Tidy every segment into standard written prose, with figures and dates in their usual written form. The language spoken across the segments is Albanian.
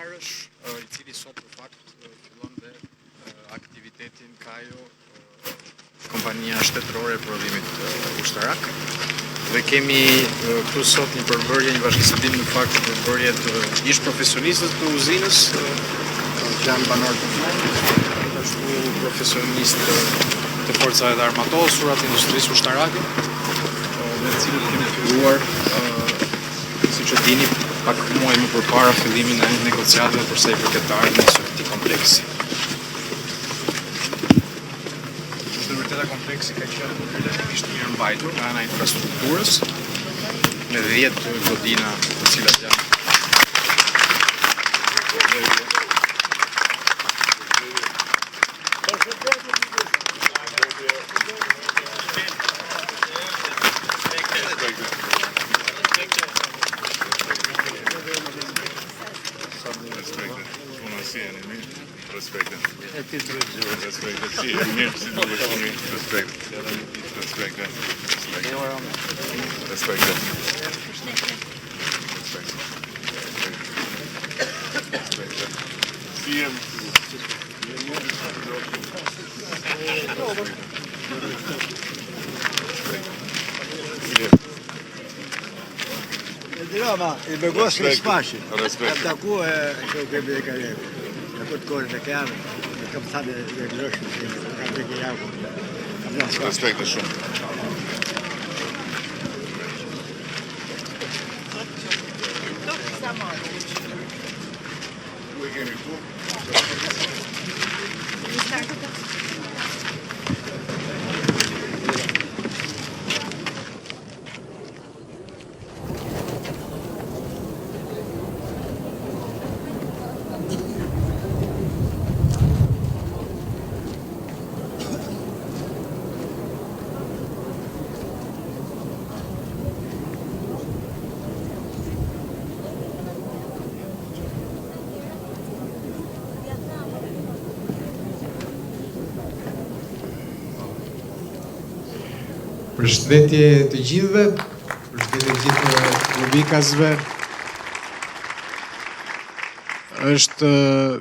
Arësh, I cili sot në fakt fillon dhe aktivitetin Kajo, kompania shtetërore e prodhimit ushtarak. Dhe kemi këtu sot një përbërje, një bashkësidim në fakt të përbërje të ish profesionistët të uzinës, që janë banor të fund, ashtu profesionistë të forcave të armatosura të industrisë ushtarake, me të cilët kemi filluar, siç e dini, pak muaj më përpara fillimin e negociatave për sa I përket të ardhmës së këtij kompleksi. Është vërteta kompleksi ka qenë relativisht mirë mbajtur nga ana e infrastrukturës, me 10 godina të cilat janë Roma, I begosë në shpashi. Kam taku që kemi dhe kareve. Në këtë kore në kërë, kam thane dhe grëshën, kam dhe kërë javë. Respekte shumë. Ku e kemi këtu? Përshëndetje të gjithëve, përshëndetje të gjithë klubikasve. Është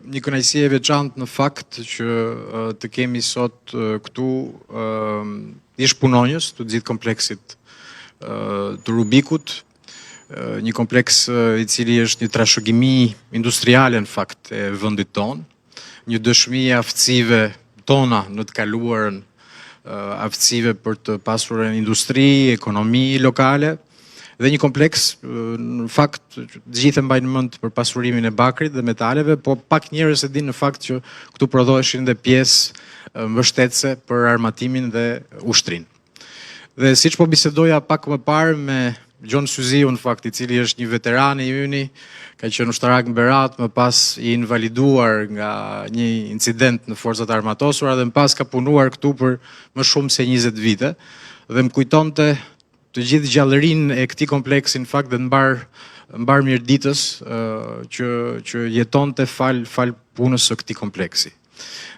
një kënaqësi e veçantë në fakt që të kemi sot këtu ish punonjës të gjithë kompleksit të Rubikut, një kompleks I cili është një trashëgimi industriale në fakt e vendit tonë, një dëshmi e aftësive tona në të kaluarën, aftësive për të pasur industri, ekonomi lokale, dhe një kompleks, në fakt, të gjithë mbajnë mend për pasurimin e bakrit dhe metaleve, po pak njerëz e dinë në fakt që këtu prodhoheshin dhe pjesë mbështetëse për armatimin dhe ushtrinë. Dhe siç po bisedoja pak më parë me Gjon Syziu, në fakt, I cili është një veteran I yni, ka qenë ushtarak në Berat, më pas I invaliduar nga një incident në forcat armatosura dhe më pas ka punuar këtu për më shumë se 20 vite dhe më kujtonte të gjithë gjallërinë e këtij kompleksi në fakt dhe mbar mirëditës që jetonte fal punës së këtij kompleksi.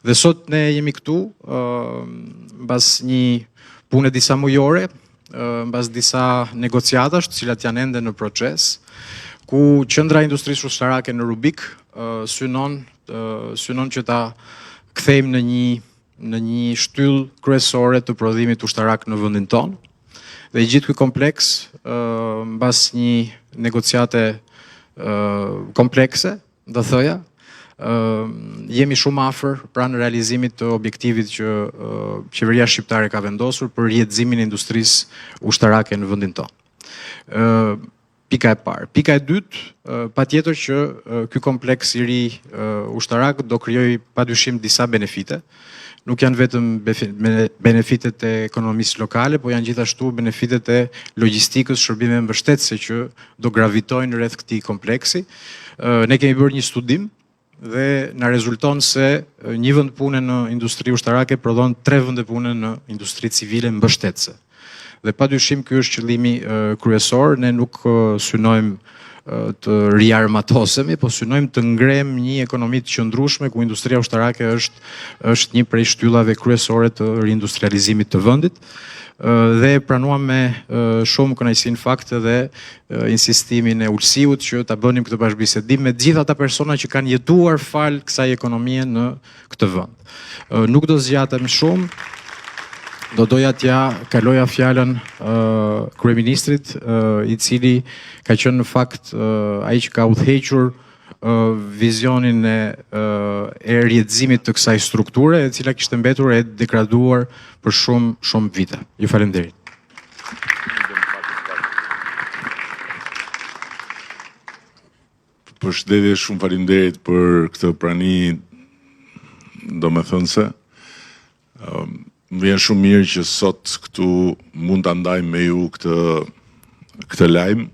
Dhe sot ne jemi këtu mbas një pune disa mujore, mbas disa negociatash të cilat janë ende në proces, ku qendra e industrisë ushtarake në Rubik synon që ta kthejmë në një shtyllë kryesore të prodhimit ushtarak në vendin tonë. Dhe I gjithë ky kompleks mbas një negociate komplekse, do thoja, jemi shumë afër pranë realizimit të objektivit që qeveria shqiptare ka vendosur për rjetëzimin e industrisë ushtarake në vendin tonë. Pika e parë. Pika e dytë, patjetër që ky kompleks I ri ushtarak do krijojë padyshim disa benefite. Nuk janë vetëm benefitet e ekonomisë lokale, po janë gjithashtu benefitet e logjistikës, shërbimeve mbështetëse që do gravitojnë rreth këtij kompleksi. Ne kemi bërë një studim dhe na rezulton se një vend pune në industri ushtarake prodhon 3 vende pune në industri civile mbështetëse. Dhe padyshim ky është qëllimi kryesor, ne nuk synojmë të riarmatosemi, po synojmë të ngrem një ekonomi të qëndrueshme ku industria ushtarake është një prej shtyllave kryesore të rindustrializimit të vendit. Dhe pranuam me shumë kënaqësi në fakt edhe insistimin e Ulsiut që ta bënim këtë bashkëbisedim me të gjithë ata persona që kanë jetuar fal kësaj ekonomie në këtë vend. Nuk do zgjatem shumë. Do doja t'ja kaloja fjalën kryeministrit, i cili ka qenë në fakt ai që ka udhëhequr vizionin e rrjedhimit të kësaj strukture, e cila kishte mbetur e degraduar për shumë vite. Ju falenderit. Përshëndetje, shumë faleminderit për këtë prani domethënëse. Më vjen shumë mirë që sot këtu mund ta ndaj me ju këtë lajm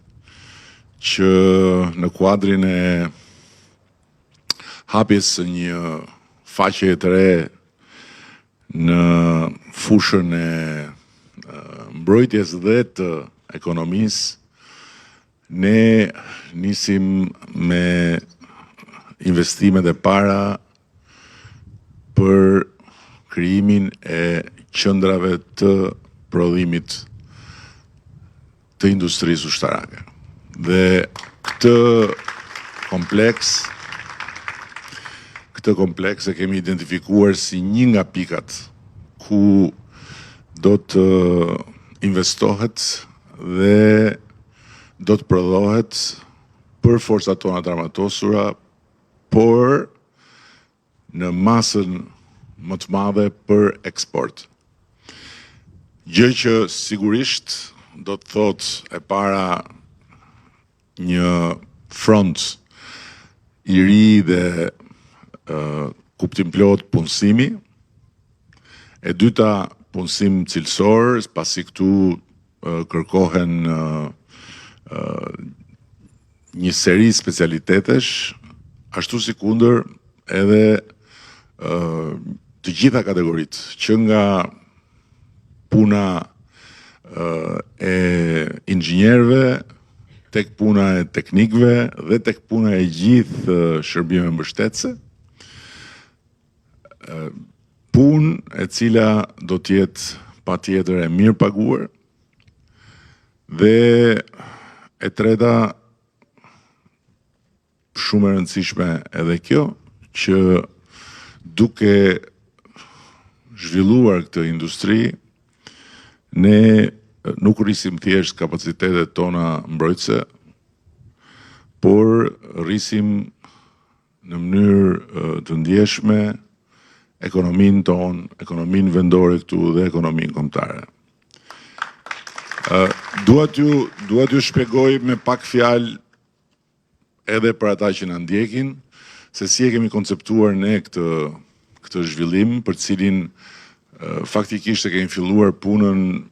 që në kuadrin e hapjes së një faqe të re në fushën e mbrojtjes dhe të ekonomisë, ne nisim me investimet e para për krijimin e qendrave të prodhimit të industrisë ushtarake. Dhe këtë kompleks e kemi identifikuar si një nga pikat ku do të investohet dhe do të prodhohet për forcat tona të armatosura, por në masën më të madhe për eksport. Gjë që sigurisht do të thotë e para një front i ri dhe kuptim plot punësimi, e dyta punësim cilësor, pasi këtu kërkohen një seri specialitetesh, ashtu si kundër edhe të gjitha kategoritë, që nga puna e inxhinierëve, tek puna e teknikëve dhe tek puna e gjithë shërbimeve mbështetëse, punë e cila do të jetë patjetër e mirë paguar, dhe e treta shumë e rëndësishme edhe kjo, që duke zhvilluar këtë industri, ne nuk rrisim thjesht kapacitetet tona mbrojtëse, por rrisim në mënyrë të ndjeshme ekonominë tonë, ekonominë vendore këtu dhe ekonominë kombëtare. Dua t'ju shpjegoj me pak fjalë edhe për ata që na ndjekin, se si e kemi konceptuar ne këtë zhvillim, për cilin faktikisht e kemi filluar punën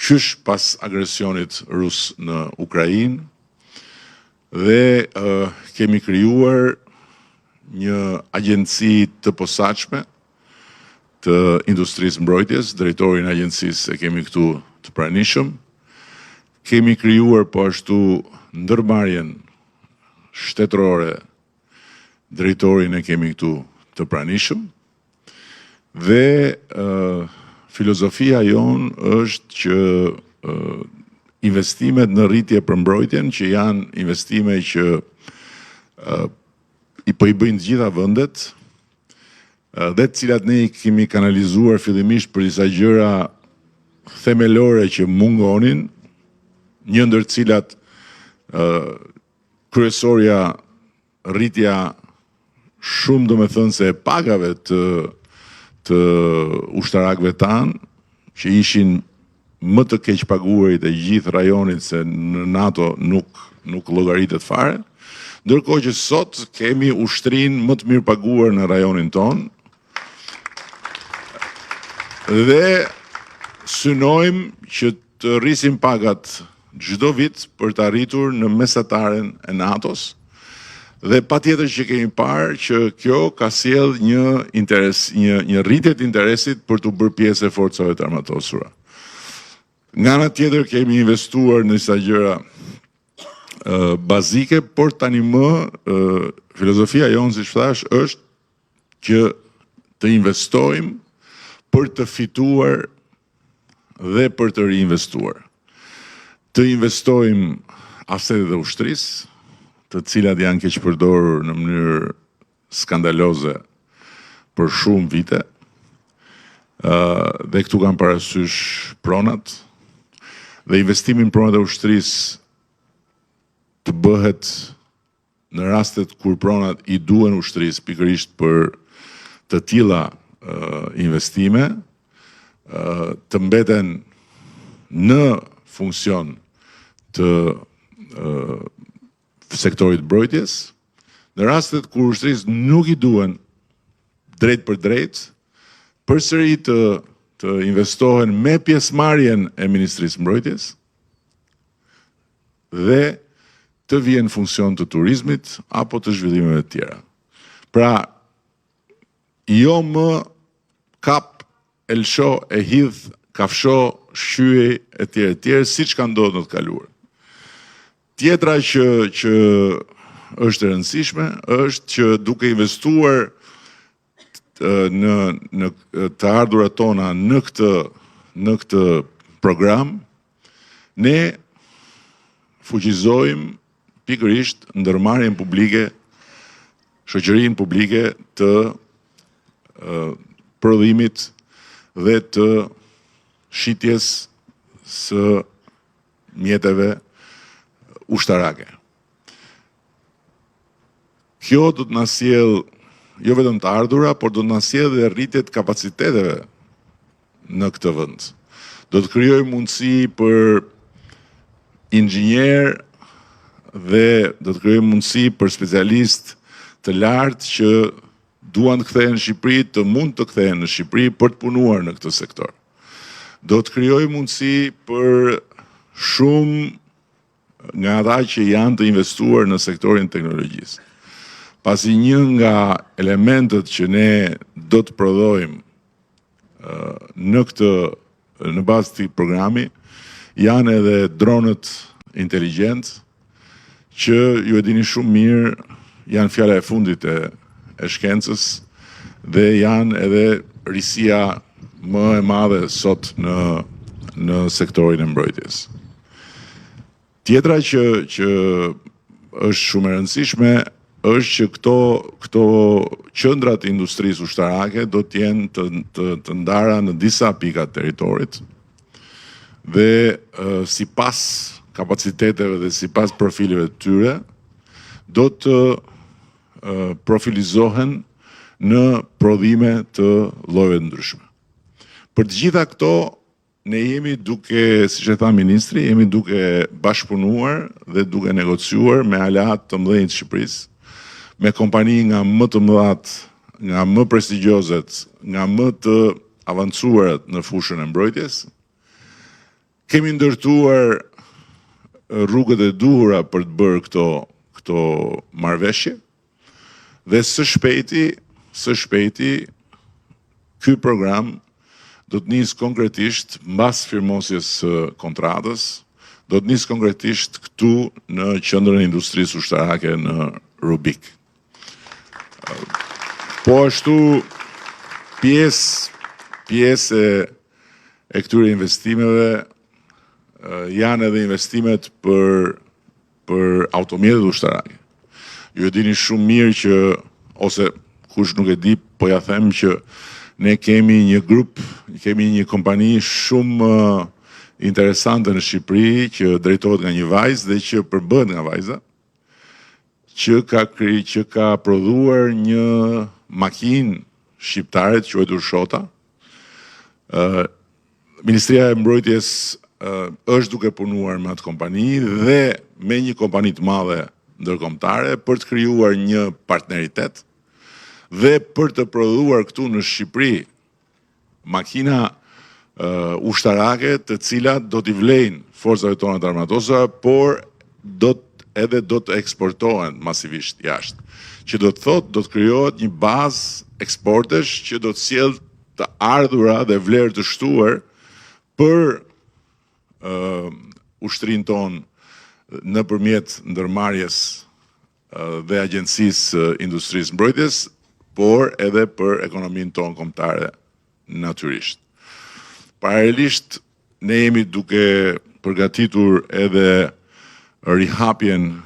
qysh pas agresionit rus në Ukrainë, dhe kemi krijuar një agjenci të posaçme të industrisë mbrojtjes. Drejtorin e agjencisë e kemi këtu të pranishëm. Kemi krijuar po ashtu ndërmarrjen shtetërore, drejtorin e kemi këtu të pranishëm, dhe filozofia jon është që investimet në rritje për mbrojtjen, që janë investime që i bëjnë të gjitha vendet, dhe të cilat ne i kemi kanalizuar fillimisht për disa gjëra themelore që mungonin, një ndër cilat kryesorja rritja shumë domethënëse e pagave të ushtarakëve tanë, që ishin më të keq paguarit e gjithë rajonit, se në NATO nuk llogaritet fare, ndërkohë që sot kemi ushtrinë më të mirë paguar në rajonin tonë, dhe synojmë që të rrisim pagat çdo vit për të arritur në mesataren e NATO-s, dhe patjetër që kemi parë që kjo ka sjell një rritje të interesit për të bërë pjesë e forcave të armatosura. Nga ana tjetër kemi investuar në disa gjëra bazike, por tani më filozofia jonë, si thash, është që të investojmë për të fituar dhe për të reinvestuar. Të investojmë asetet e ushtrisë, të cilat janë keq përdorur në mënyrë skandaloze për shumë vite, dhe këtu kam parasysh pronat, dhe investimin pronat e ushtrisë të bëhet në rastet kur pronat i duhen ushtrisë pikërisht për të tilla investime, të mbeten në funksion të sektorit mbrojtjes, në rastet kur ushtrisë nuk i duhen drejt për drejt, përsëri të investohen me pjesëmarrjen e Ministrisë Mbrojtjes dhe të vjen funksion të turizmit apo të zhvillimeve të tjera. Pra, jo më kap, elsho, e hidh, kafsho, shqyej, e tjerë, siç ka ndodhur në të kaluar. Tjetra që është e rëndësishme është që duke investuar në të ardhurat tona në këtë program, ne fuqizojmë pikërisht ndërmarrjen publike, shoqërinë publike të prodhimit dhe të shitjes së mjeteve ushtarake. Kjo do të na sjell jo vetëm të ardhura, por do të na sjellë dhe rritje të kapaciteteve në këtë vend. Do të krijojë mundësi për inxhinier dhe do të krijojë mundësi për specialistë të lartë që duan të kthehen në Shqipëri, të mund të kthehen në Shqipëri për të punuar në këtë sektor. Do të krijojë mundësi për shumë nga ata që janë të investuar në sektorin e teknologjisë. Pasi një nga elementet që ne do të prodhojmë në bazë të këtij programi janë edhe dronët inteligjent, që ju e dini shumë mirë, janë fjala e fundit e shkencës dhe janë edhe risia më e madhe sot në sektorin e mbrojtjes. Tjetra që është shumë e rëndësishme është që këto qendrat e industrisë ushtarake do të jenë të ndara në disa pika të territorit dhe sipas kapaciteteve dhe sipas profileve të tyre do të profilizohen në prodhime të llojeve të ndryshme. Për të gjitha këto ne jemi duke, siç e tha ministri, jemi duke bashkëpunuar dhe duke negociuar me aleat të mëdhenj të Shqipërisë, me kompani nga më të mëdhat, nga më prestigjioset, nga më të avancuarat në fushën e mbrojtjes. Kemi ndërtuar rrugët e duhura për të bërë këto marrëveshje dhe së shpejti ky program do të nisë konkretisht mbas firmosjes së kontratës, do të nisë konkretisht këtu në qendrën e industrisë ushtarake në Rubik. Po ashtu pjesë e këtyre investimeve janë edhe investimet për automjetet ushtarake. Ju e dini shumë mirë që, ose kush nuk e di, po ja them që ne kemi një grup, kemi një kompani shumë interesante në Shqipëri që drejtohet nga një vajzë dhe që përbëhet nga vajza, që ka prodhuar një makinë shqiptare të quajtur Shota. Ministria e Mbrojtjes është duke punuar me atë kompani dhe me një kompani të madhe ndërkombëtare për të krijuar një partneritet dhe për të prodhuar këtu në Shqipëri makina ushtarake të cilat do t'i vlejnë forcave tona të armatosura, por do të eksportohen masivisht jashtë. Që do të thotë, do të krijohet një bazë eksportesh që do të sjellë të ardhura dhe vlerë të shtuar për ushtrinë tonë nëpërmjet ndërmarrjes dhe Agjencisë Industrisë Mbrojtjes, por edhe për ekonominë tonë kombëtare natyrisht. Paralelisht, ne jemi duke përgatitur edhe rihapjen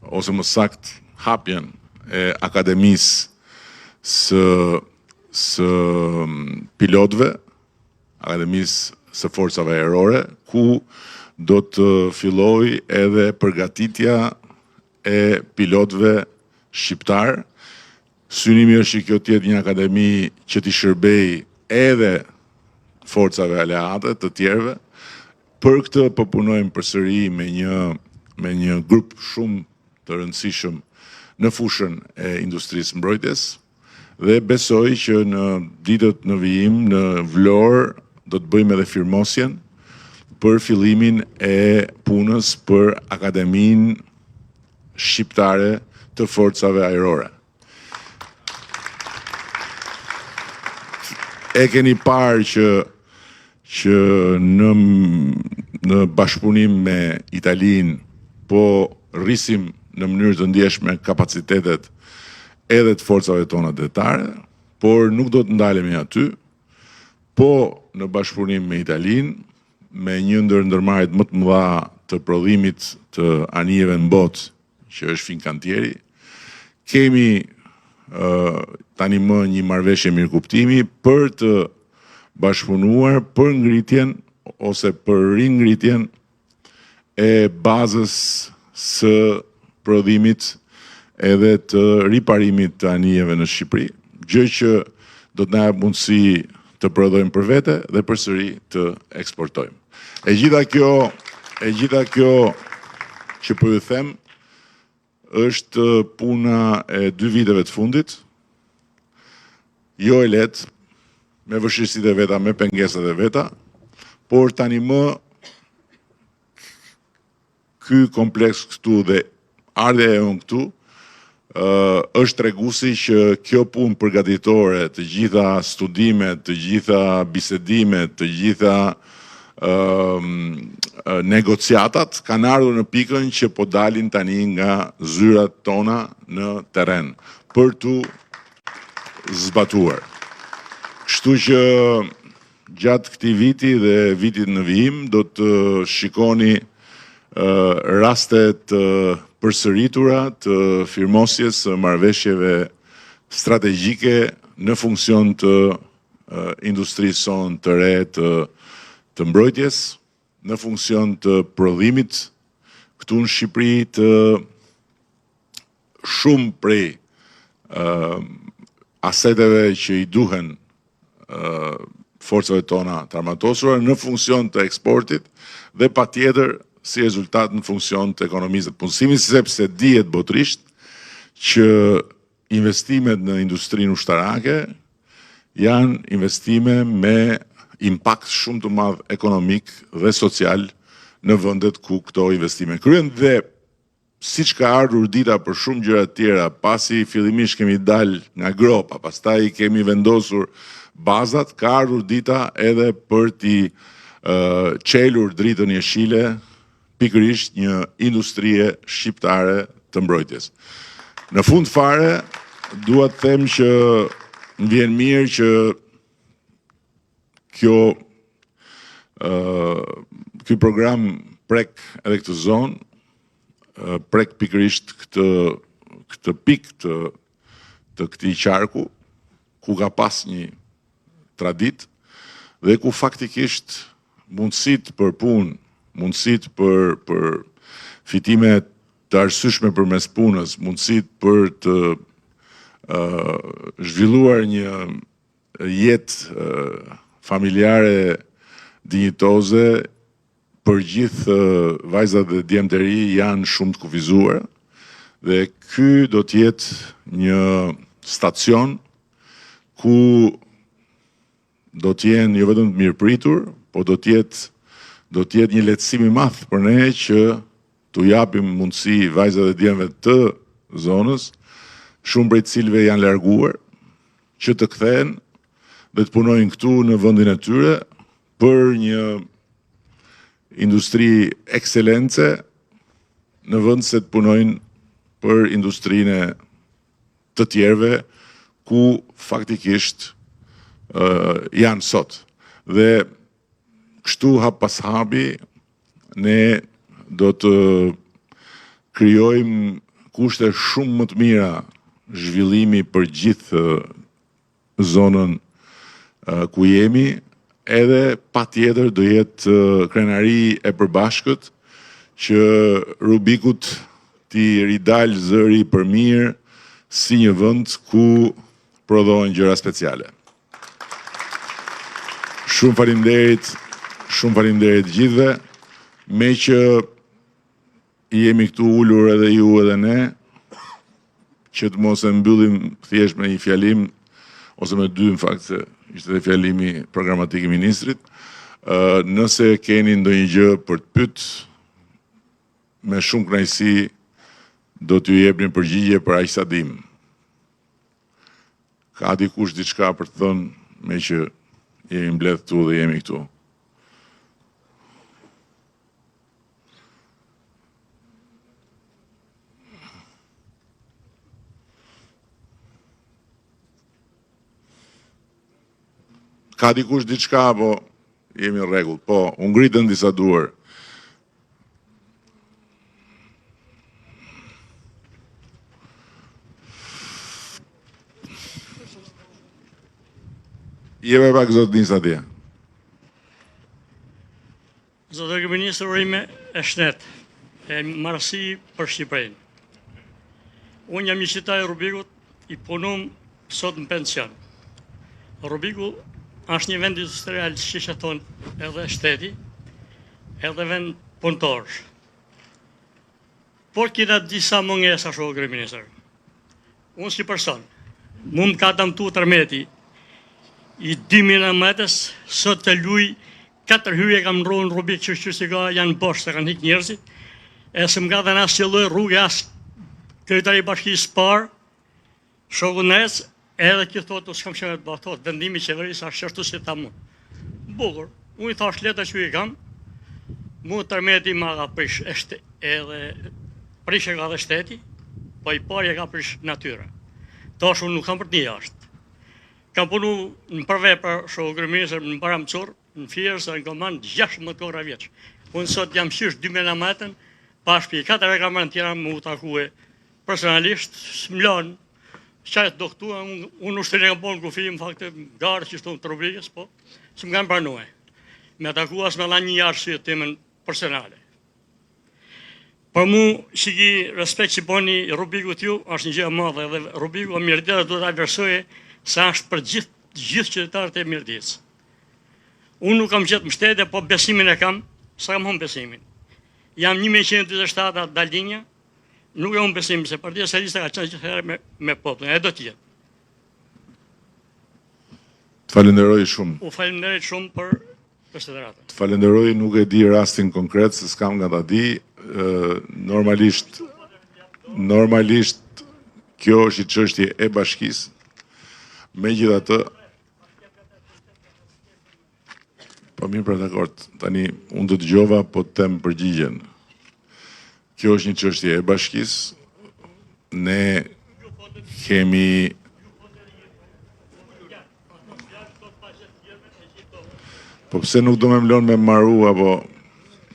ose më sakt hapjen e akademisë së pilotëve, akademisë së forcave ajrore, ku do të filloj edhe përgatitja e pilotëve shqiptar. Synimi është që kjo të jetë një akademi që t'i shërbej edhe forcave aleate të tjerëve. Për këtë po punojmë përsëri me një grup shumë të rëndësishëm në fushën e industrisë mbrojtjes dhe besoj që në ditët në vijim në Vlorë do të bëjmë edhe firmosjen për fillimin e punës për Akademinë Shqiptare të Forcave Ajrore. E keni parë që në bashkëpunim me Italinë po rrisim në mënyrë të ndjeshme kapacitetet edhe të forcave tona detare, por nuk do të ndalemi aty, po në bashkëpunim me Italinë, me një ndër ndërmarrjet më të mëdha të prodhimit të anijeve në botë, që është Fincantieri, kemi tani më një marrëveshje mirëkuptimi për të bashkëpunuar për ngritjen ose për ringritjen e bazës së prodhimit edhe të riparimit të anijeve në Shqipëri, gjë që do të na jap mundësi të prodhojmë për vete dhe përsëri të eksportojmë. E gjitha kjo që po ju them është puna e 2 viteve të fundit, jo e lehtë, me vështirësitë e veta, me pengesat e veta, por tani më ky kompleks këtu dhe ardhja e unë këtu është treguesi që kjo punë përgatitore, të gjitha studimet, të gjitha bisedimet, të gjitha negociatat kanë ardhur në pikën që po dalin tani nga zyrat tona në terren për tu zbatuar. Kështu që gjatë këtij viti dhe vitit në vijim do të shikoni raste të përsëritura të firmosjes së marrëveshjeve strategjike në funksion të industrisë sonë të re të mbrojtjes, në funksion të prodhimit këtu në Shqipëri të shumë prej aseteve që i duhen forcave tona të armatosura në funksion të eksportit dhe patjetër si rezultat në funksion të ekonomisë të punësimit, sepse dihet botërisht që investimet në industrinë ushtarake janë investime me impakt shumë të madh ekonomik dhe social në vendet ku këto investime kryhen dhe siç ka ardhur dita për shumë gjëra të tjera, pasi fillimisht kemi dalë nga gropa, pastaj kemi vendosur bazat, ka ardhur dita edhe për t'i çelur dritën jeshile pikërisht një industrie shqiptare të mbrojtjes. Në fund fare, dua të them që më vjen mirë që ky program prek edhe këtë zonë, prek pikërisht këtë pikë të këtij qarku, ku ka pas një traditë dhe ku faktikisht mundësitë për punë, mundësitë për fitime të arsyeshme përmes punës, mundësitë për të zhvilluar një jetë familjare dinjitoze për gjithë vajzat dhe djemtë e ri janë shumë të kufizuara dhe ky do të jetë një stacion ku do të jenë jo vetëm të mirëpritur, po do të jetë një lehtësim i madh për ne që t'u japim mundësi vajzave dhe djemve të zonës, shumë prej të cilëve janë larguar, që të kthehen dhe të punojnë këtu në vendin e tyre për një industri ekselence në vend se të punojnë për industrinë të tjerëve ku faktikisht janë sot. Dhe kështu hap pas hapi ne do të krijojmë kushte shumë më të mira zhvillimi për gjithë zonën ku jemi, edhe patjetër do jetë krenari e përbashkët që Rubikut t'i ridal zëri për mirë si një vend ku prodhohen gjëra speciale. Shumë faleminderit gjithëve, me që jemi këtu ulur edhe ju edhe ne, që të mos e mbyllim thjesht me një fjalim, ose me dy në fakt, se ishte dhe fjalimi programatik i ministrit, nëse keni ndonjë gjë për të pyet, me shumë kënaqësi do t'ju jepni përgjigje për aq sa dim. Ka dikush diçka për të thënë, me që jemi mbledh këtu dhe jemi këtu? Ka dikush diçka, po jemi në rregull. Po, u ngritën disa duar. Jeve pak zot Nisa atje. Zotë Kryeministër, urime e shnet, e marrësi për Shqipërinë. Unë jam një qytetar i Rubikut, i punum sot në pension. Rubiku është një vend industrial që sheton edhe shteti, edhe vend punëtorësh. Por kina disa mungesa, shoku Kryeministër. Unë si person, mu më ka dëmtu tërmeti i 2000 metës, sot të luj 4 hyje kam ndronë Rubik që si ka janë bosh, se kanë hik njerëzit, e se më ka dhe asë që loj rrugë, asë kryetari i bashkisë parë, shoku Nes, edhe kjo thotë, s'kam që të thotë, vendimi qeverisë është qështu si ta mu. Bukur, unë i thash leta që i kam, mu tërmeti ma ka prish edhe prish e ka dhe shteti, po i pari e ka prish natyra. Tash unë nuk kam për të një jashtë. Kam punu në përvepër, shoku Kryeministër, në Baramcur, në Firës, në komand 16 kohra vjeç. Unë sot jam qysh 2000 metën, pashpi 4 e kam rënë tjera më u takue personalisht, s'mlon, qajtë do këtu, unë ushtërin e kam ponë kufi, më fakte, garë që shtu të Rubikës, po, s'më kanë pranue. Me takua s'me la një arsye temën personale. Për mu, që ki respekt që poni Rubikut ju, është një gjë e madhe, dhe Rubiku e mirëdita do të aversojë sa është për gjithë qytetarët e mirëditës. Unë nuk kam gjetë mbështetje, po besimin e kam, sa kam humbë besimin. Jam 1127 atë Dalinja, nuk e humbë besimin, se Partia Socialiste ka qenë gjithherë me popullin, e do t'jetë. Të falenderoj shumë. U falenderoj shumë për konsideratën. Të falenderoj, nuk e di rastin konkret, se s'kam nga ta di, normalisht kjo është i çështje e bashkisë. Megjithatë, po mirë për dakord, tani unë do të dëgjova, po të them përgjigjen. Kjo është një çështje e bashkisë. Ne kemi po pse nuk do me mlon me maru, apo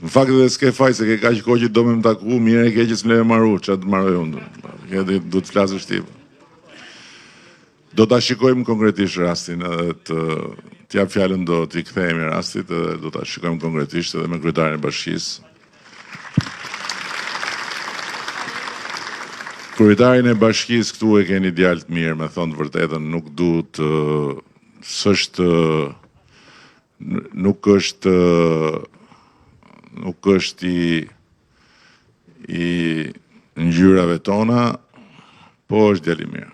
në fakt edhe s'ke faj, se ke kaq kohë që do me më taku, mire e ke që s'mle me maru, që të maroj unë. Do të flasësh ti. Do ta shikojmë konkretisht rastin, edhe t'jap fjalën do t'i kthehemi rastit, edhe do ta shikojmë konkretisht edhe me kryetarin e bashkisë. Kryetarin e bashkisë këtu e keni djalë të mirë, me thonë të vërtetën, nuk duhet nuk është i ngjyrave tona, po është djalë i mirë,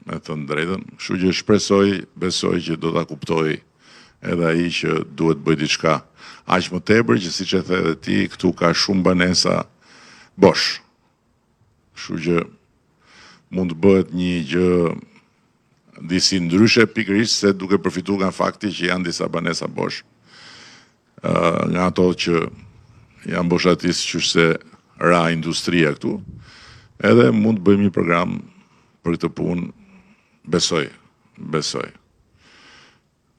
me thënë drejtën. Kështu që shpresoj, besoj që do ta kuptoj edhe ai që duhet bëj diçka. Aq më tepër që siç e the edhe ti, këtu ka shumë banesa bosh. Kështu që mund të bëhet një gjë disi ndryshe, pikërisht se duke përfituar nga fakti që janë disa banesa bosh. Nga ato që janë boshatis që se ra industria këtu, edhe mund të bëjmë një program për këtë punë, besoj.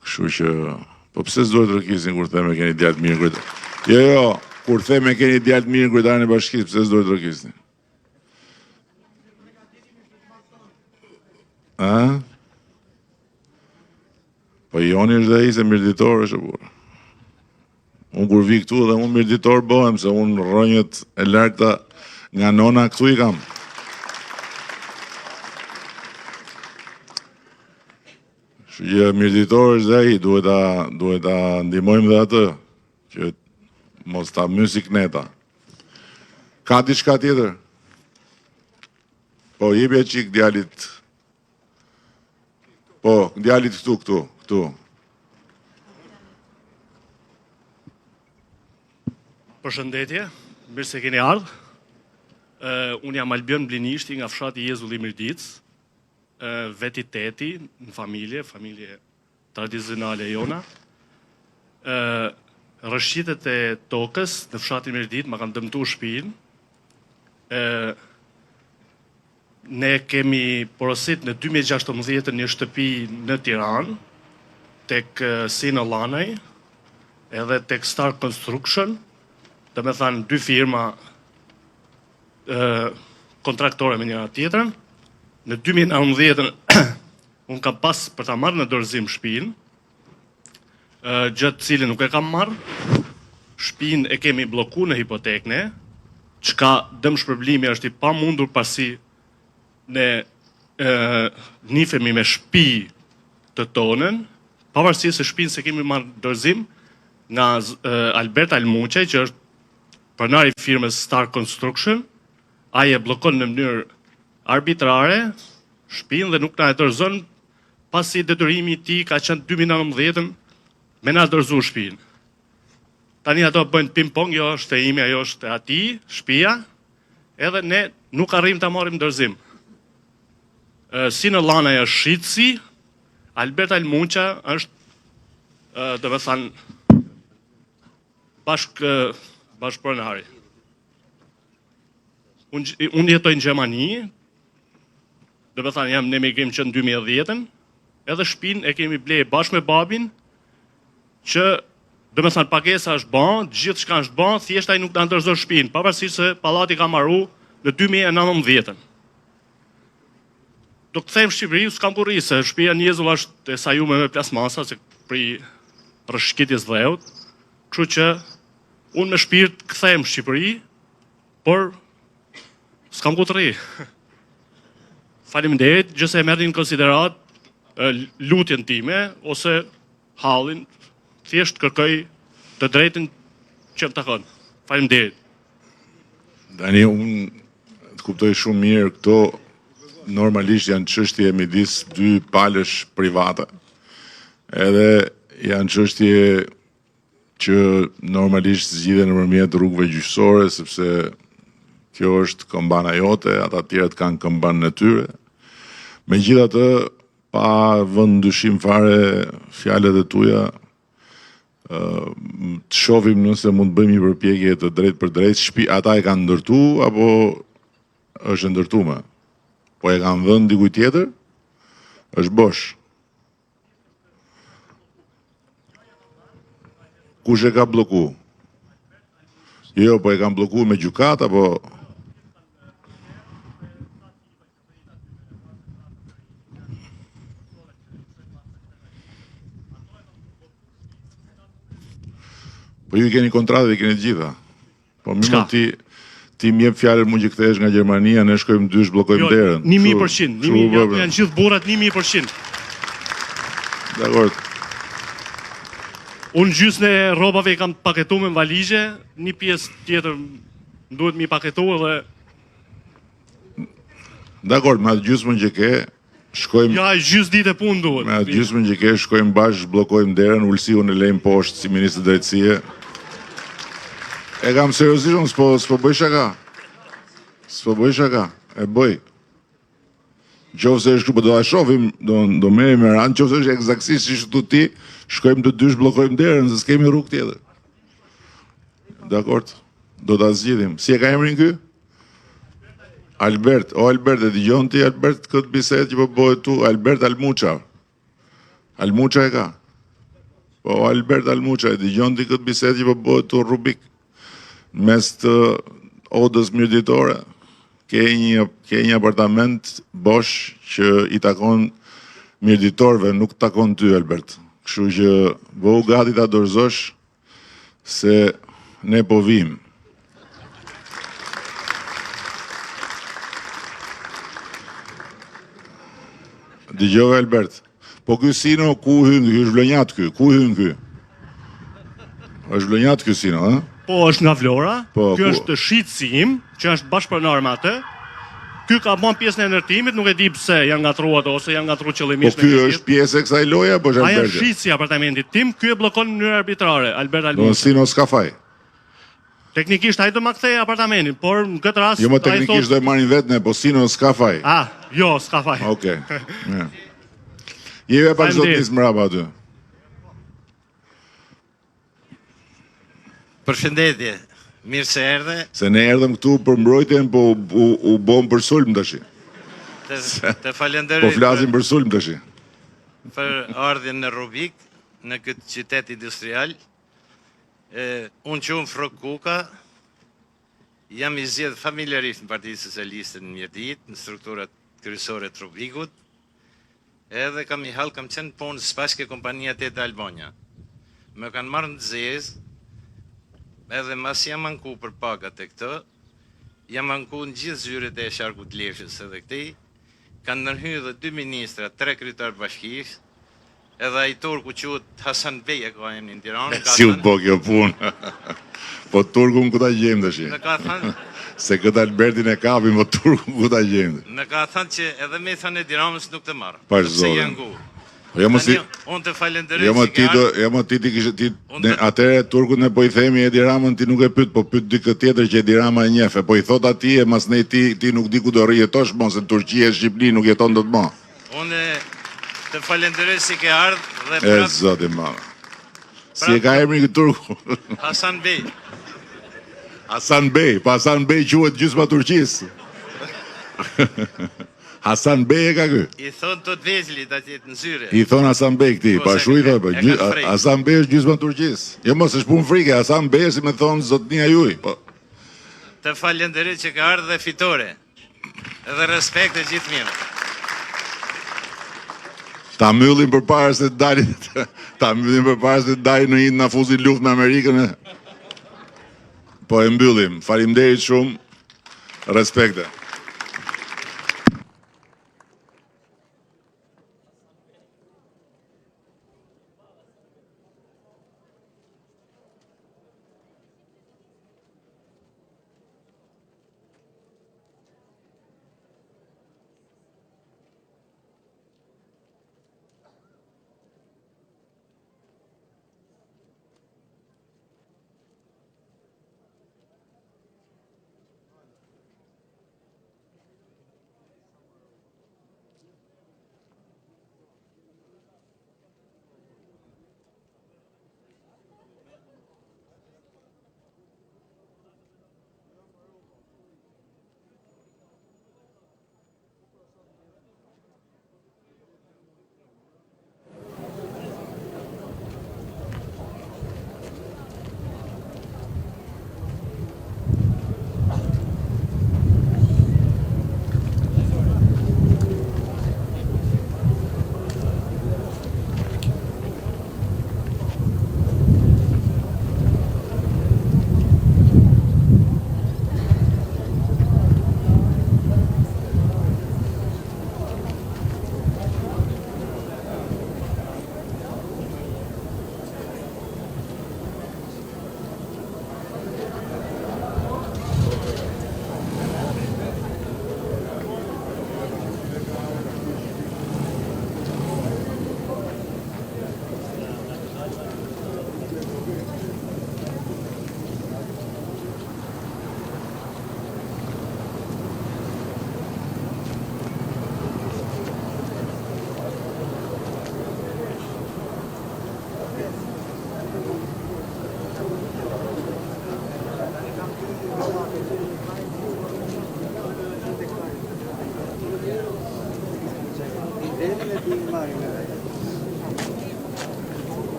Kështu që, po pse s'duhet rëkisin kur theme keni djalë të mirë kryetar? Jo, kur theme keni djalë të mirë kryetarin e bashkisë, pse s'duhet rëkisin? Po Joni është dhe i se mirëditor është e burë. Unë kur vi këtu dhe unë mirëditor bëhem, se unë rrënjët e larta nga nona këtu i kam. Shqyë mirëditor është dhe i, duhet ta ndihmojmë dhe atë, që mos ta mysik neta. Ka diçka tjetër? Po, jepja qik djalit. Po, djalit këtu. Përshëndetje, mirë se keni ardhë. Unë jam Albion Blinishti nga fshati Jezulli Mirdic, veti teti në familje tradicionale jona. Rëshqitet e tokës në fshatin Mirdic ma kanë dëmtu shtëpinë. Ne kemi porosit në 2016 një shtëpi në Tiranë, tek Sinë Lanaj, edhe tek Star Construction, dhe me thanë 2 firma kontraktore me njëra tjetërën. Në 2019 unë kam pas për ta marrë në dorëzim shtëpinë, gjëtë cilin nuk e kam marrë. Shtëpinë e kemi bloku në hipotekne, çka dëm shpërblimi është i pamundur pasi ne nifemi me shtëpi të tonën, pavarësisht se shtëpinë se kemi marrë dorëzim nga Albert Almuqaj, që është pronari i firmës Star Construction. Ai e bllokon në mënyrë arbitrare shtëpinë dhe nuk na e dorëzon, pasi detyrimi i tij ka qenë 2019 me na dorëzu shtëpinë. Tani ato bëjnë ping-pong, jo është e ime, ajo është e atij, shtëpia, edhe ne nuk arrim ta marrim dorëzim. Sinë Lanaj është shitësi, Albert Almuqa është, dhe me thanë, bashkëpronari. Unë jetoj në Gjermani, dhe me thanë, jam në emigrim që në 2010, edhe shtëpinë e kemi blej bashkë me babin, që, dhe me thanë, pagesa është ban, gjithë shka është ban, thjesht ai nuk na ndërzuar shtëpinë, pavarësisht se pallati ka marru në 2019. Do kthejmë Shqipëri, s'kam kurri, se shtëpia në Jezull është e sajume me plasmasa, se pri rëshqitjes dheut, kështu që unë me shpirt kthejmë Shqipëri, por s'kam kurri. Faleminderit, gjëse e merrni në konsiderat lutjen time, ose hallin, thjesht kërkoj të drejtën që më takon. Faleminderit. Tani unë të kuptoj shumë mirë këto, normalisht janë çështje midis 2 palësh private. Edhe janë çështje që normalisht zgjidhen nëpërmjet rrugëve gjyqësore, sepse kjo është këmbana jote, ata të tjerët kanë këmbanën e tyre. Megjithatë, pa vënë dyshim fare fjalët e tuaja, të shohim nëse mund të bëjmë një përpjekje të drejtë për drejtë, ata e kanë ndërtu apo është ndërtuar? Po e kanë dhënë dikujt tjetër? Është bosh. Kush e ka blloku? Jo, po e kanë bllokuar me gjykat apo po ju keni kontratë dhe keni të gjitha. Po mirë ti më jep fjalën mund që kthehesh nga Gjermania, ne shkojmë dysh bllokojmë derën. 1000%, janë gjithë burrat 1000%. Dakor. Unë gjysmë e rrobave i kam paketuar me valizhe, një pjesë tjetër duhet mi paketuar dhe dakor, me atë gjysmën që ke, shkojmë. Ja, gjysmë ditë punë duhet. Me atë gjysmën që ke, shkojmë bashkë, bllokojmë derën, Ulsiu në lejmë poshtë si ministër drejtësie. E kam seriozisht, s'po bëj shaka. S'po bëj shaka, e bëj. Qofse është po do ta shohim, do merrem me ran, qofse është eksaktësisht siç thua ti, shkojmë të dysh bllokojmë derën, se s'kemi rrugë tjetër. Dakor. Do ta zgjidhim. Si e ka emrin ky? Albert. O Albert, e dëgjon ti Albert këtë bisedë që po bëhet tu? Albert Almuça. Almuça e ka. Po Albert Almuça, e dëgjon ti këtë bisedë që po bëhet tu Rubik? Mes të odës mirditore, ke një apartament bosh që i takon mirditorëve, nuk takon ty Albert. Kështu që bëhu gati ta dorëzosh se ne po vim. Dëgjove Albert. Po ky Sino ku hyn? Ky është vlonjat ky. Ku hyn ky? Është vlonjat ky Sino, ë? Po është nga Vlora, Po, ky ku? është shitsi im, që është bashkëpronar me atë. Ky ka bën pjesën e ndërtimit, nuk e di pse janë ngatruar ose janë ngatruar Po qëllimisht. ky është pjesë e kësaj loje apo është Ai Albert? është shitsi i apartamentit tim, ky e bllokon në mënyrë arbitrare, Albert Do Almuça. Sino s'ka faj. Teknikisht ai do ma kthej apartamentin, por në këtë rast Jo më ai teknikisht do thotë, e marrin vetë ne, po Sino s'ka faj. jo, s'ka faj. Okej. Ja. Jeve pak Faleminderit. zotis mbrapa aty. Përshëndetje, mirë se erdhe. Se ne erdhëm këtu për mbrojtjen, po u bëm për sulm tash. Të falenderoj Po flasim për sulm tash. për ardhjen në Rubik, në këtë qytet industrial. Unë që unë Frok Kuka, jam i zgjedh familjarisht në Partisë Socialiste në Mjedit, në strukturat kryesore të Rubikut, edhe kam qenë punë spashke kompania Teta Albania. Më kanë marrë në zezë, edhe mas jam anku për pagat e këtë, jam anku në gjithë zyret e Sharkut Lefshës edhe këtej, kanë ndërhyrë dhe 2 ministra, 3 kryetar bashkisë, edhe ai turku quhet Hasan Bey e ka emrin në Tiranë. Si u bë kjo punë? Po turkun ku ta gjejmë tash? Më ka thënë, Se këtë Albertin e kapim, po turkun ku ta gjejmë? më ka thënë që edhe me thënë e Tiranës nuk të marr. Pa sepse zotin. janë ngu. Jo më si, Unë të falenderoj jo më që ti ke do, ardhur. jo më ti kishe ti Unë ne do- atëre turkun ne po i themi Edi Ramën, ti nuk e pyet, po pyet dikë tjetër që Edi Rama e njeh, po i thot atij e mas ne ti nuk di ku do rjetosh mos se Turqia e Shqipëri nuk jeton dot më. Unë të falenderoj si ke ardhur dhe E prap zoti ma. Si e ka emrin ky turku? Hasan Bey. Hasan Bey, pa Hasan Bey quhet gjysma Turqisë. Hasan Bey e ka ky. I thon të vegjlit atje në zyre. I thon Hasan Bey këti, Po, pa se shu i e- thon, po, e ka frejt. Hasan Bey është gjysma Turqisë. Jo mos është punë frike, Hasan Bey është si me thon zotnia juaj. Po, Të falenderoj që ke ardhur dhe fitore. Edhe respekt e gjithë mirë. ta mbyllim përpara se të dalin, ta mbyllim përpara se të dalin në një na fuzin luftë me Amerikën. Po e mbyllim. Faleminderit shumë. Respekte.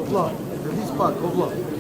Vlla, do të pak, o vlla.